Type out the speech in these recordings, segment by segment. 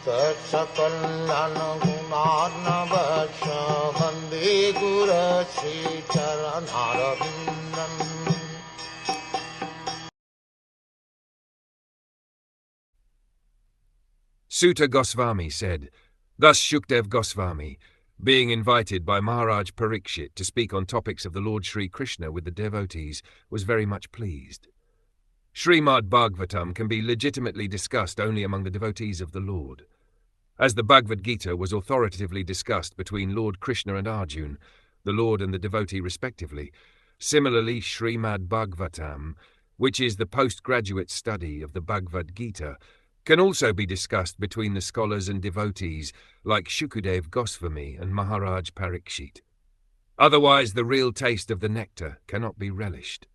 Sakal Gunarnavasha Vande Guru Sri Charanarabindam. Sutta Goswami said, "Thus Sukadeva Goswami, being invited by Maharaj Parikshit to speak on topics of the Lord Sri Krishna with the devotees, was very much pleased. Srimad Bhagwatam can be legitimately discussed only among the devotees of the Lord. As the Bhagavad Gita was authoritatively discussed between Lord Krishna and Arjuna, the Lord and the devotee respectively, similarly Srimad Bhagwatam, which is the postgraduate study of the Bhagavad Gita, can also be discussed between the scholars and devotees like Sukadeva Goswami and Maharaj Parikshit. Otherwise the real taste of the nectar cannot be relished.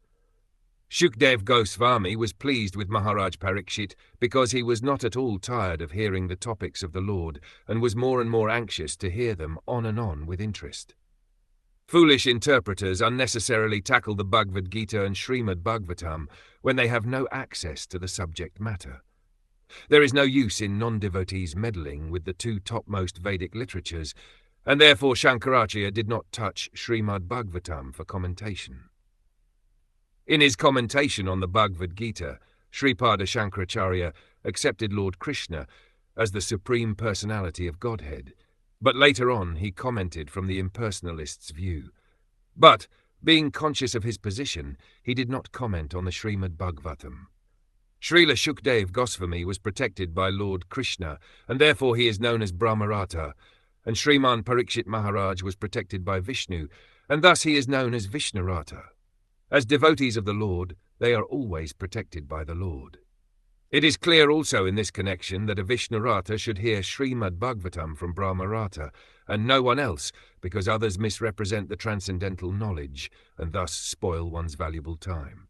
Sukadeva Goswami was pleased with Maharaj Parikshit because he was not at all tired of hearing the topics of the Lord and was more and more anxious to hear them on and on with interest. Foolish interpreters unnecessarily tackle the Bhagavad Gita and Srimad Bhagavatam when they have no access to the subject matter. There is no use in non-devotees meddling with the two topmost Vedic literatures, and therefore Shankaracharya did not touch Srimad Bhagavatam for commentation. In his commentation on the Bhagavad Gita, Sripada Shankaracharya accepted Lord Krishna as the Supreme Personality of Godhead, but later on he commented from the impersonalist's view. But, being conscious of his position, he did not comment on the Srimad Bhagavatam. Srila Sukadeva Goswami was protected by Lord Krishna, and therefore he is known as Brahmarata, and Sriman Parikshit Maharaj was protected by Vishnu, and thus he is known as Vishnurata. As devotees of the Lord, they are always protected by the Lord. It is clear also in this connection that a Vishnurata should hear Srimad Bhagavatam from Brahmarata, and no one else, because others misrepresent the transcendental knowledge, and thus spoil one's valuable time.